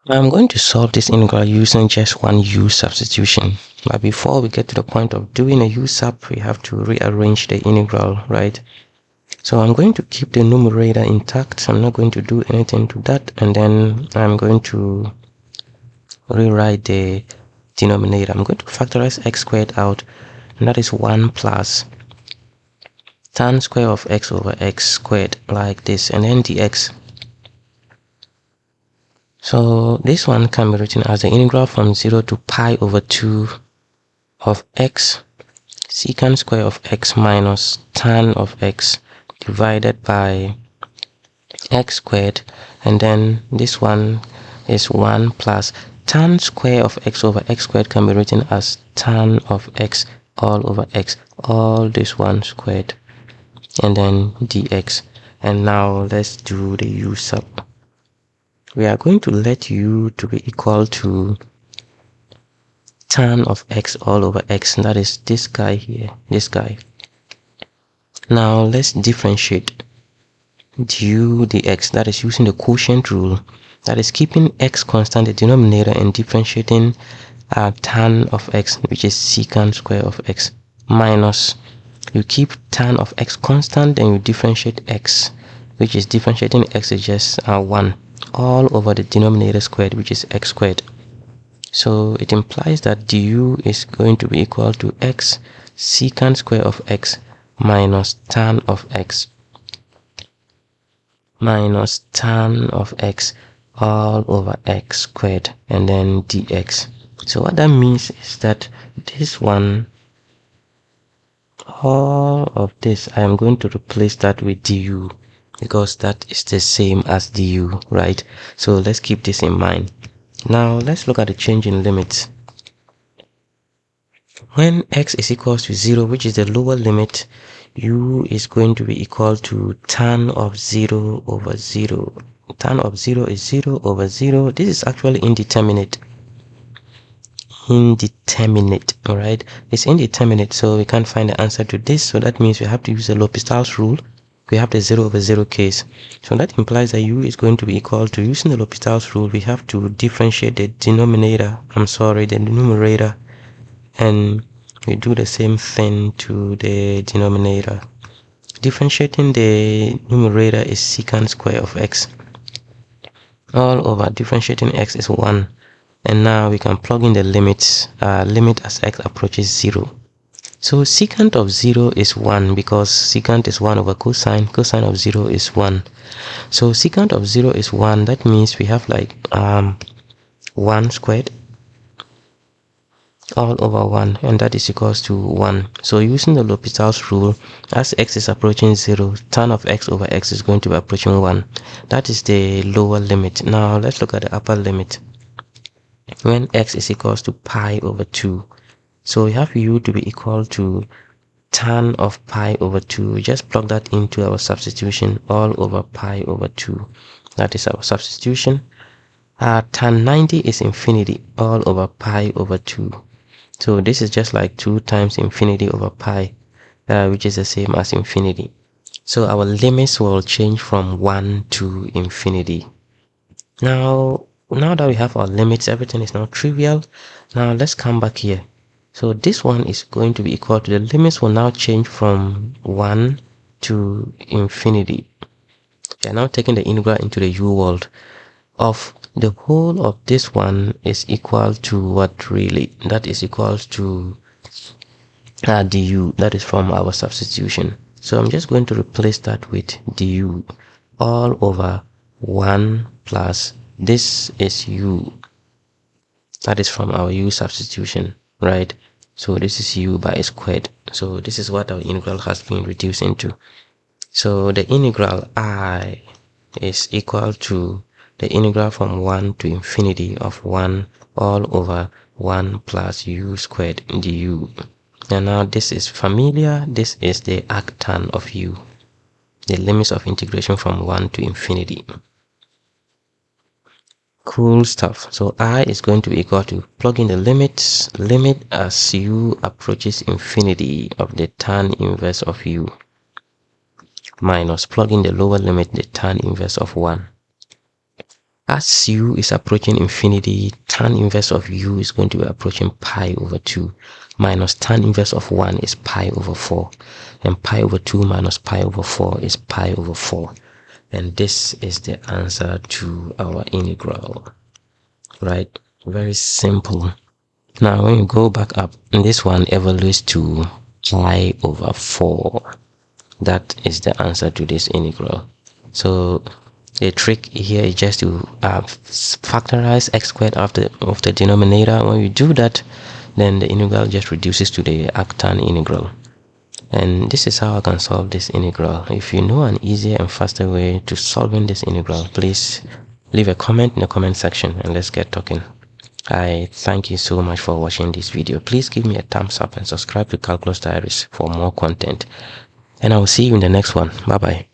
I'm going to solve this integral using just one u substitution. But before we get to the point of doing a u sub, we have to rearrange the integral, right? So I'm going to keep the numerator intact. I'm not going to do anything to that. And then I'm going to rewrite the denominator. I'm going to factorize x squared out, and that is 1 plus tan square of x over x squared, like this, and then dx. So this one can be written as the integral from 0 to pi over 2 of x secant square of x minus tan of x divided by x squared, and then this one is 1 plus tan square of x over x squared can be written as tan of x all over x, all this one squared, and then dx. And now let's do the u sub. We are going to let u to be equal to tan of x all over x, and that is this guy here, this guy. Now let's differentiate du dx, that is using the quotient rule, that is keeping x constant, the denominator, and differentiating tan of x, which is secant square of x, minus you keep tan of x constant and you differentiate x, which is differentiating x is just 1 all over the denominator squared, which is x squared. So it implies that du is going to be equal to x secant square of x minus tan of x minus tan of x all over x squared, and then dx. So what that means is that this one, all of this, I am going to replace that with du, because that is the same as du, right? So let's keep this in mind. Now let's look at the change in limits. When x is equal to 0, which is the lower limit, u is going to be equal to tan of 0 over 0. Tan of 0 is 0 over 0. This is actually indeterminate. All right, it's indeterminate, so we can't find the answer to this. So that means we have to use the L'Hopital's rule. We have the 0 over 0 case, so that implies that u is going to be equal to, using the L'Hopital's rule, we have to differentiate the denominator, the numerator, and we do the same thing to the denominator. Differentiating the numerator is secant square of x all over differentiating x is 1, and now we can plug in the limits, limit as x approaches 0. So secant of 0 is 1, because secant is 1 over cosine of 0 is 1. So secant of 0 is 1. That means we have like 1 squared all over 1, and that is equals to 1. So using the L'Hopital's rule, as x is approaching 0, tan of x over x is going to be approaching 1. That is the lower limit. Now let's look at the upper limit. When x is equals to pi over 2, so we have u to be equal to tan of pi over 2. Just plug that into our substitution, all over pi over 2. That is our substitution. Tan 90 is infinity, all over pi over 2. So this is just like 2 times infinity over pi, which is the same as infinity. So our limits will change from 1 to infinity. Now that we have our limits, everything is now trivial. Now let's come back here. So this one is going to be equal to, the limits will now change from 1 to infinity. We are now taking the integral into the u world. Of the whole of this one is equal to what really? That is equal to du. That is from our substitution. So I'm just going to replace that with du all over 1 plus this is u. That is from our u substitution, right? So this is u by squared. So this is what our integral has been reduced into. So the integral I is equal to the integral from 1 to infinity of 1 all over 1 plus u squared du. And now this is familiar. This is the arctan of u, the limits of integration from 1 to infinity. Cool stuff. So I is going to be equal to, plug in the limit as u approaches infinity of the tan inverse of u, minus plug in the lower limit, the tan inverse of 1. as u is approaching infinity, tan inverse of u is going to be approaching pi over 2 minus tan inverse of 1 is pi over 4, and pi over 2 minus pi over 4 is pi over 4. And this is the answer to our integral, right? Very simple. Now when you go back up, this one evaluates to pi over 4. That is the answer to this integral. So the trick here is just to factorize x squared of the denominator. When you do that, then the integral just reduces to the arctan integral. And this is how I can solve this integral. If you know an easier and faster way to solving this integral, please leave a comment in the comment section and let's get talking. I thank you so much for watching this video. Please give me a thumbs up and subscribe to Calculus Diaries for more content. And I will see you in the next one. Bye bye.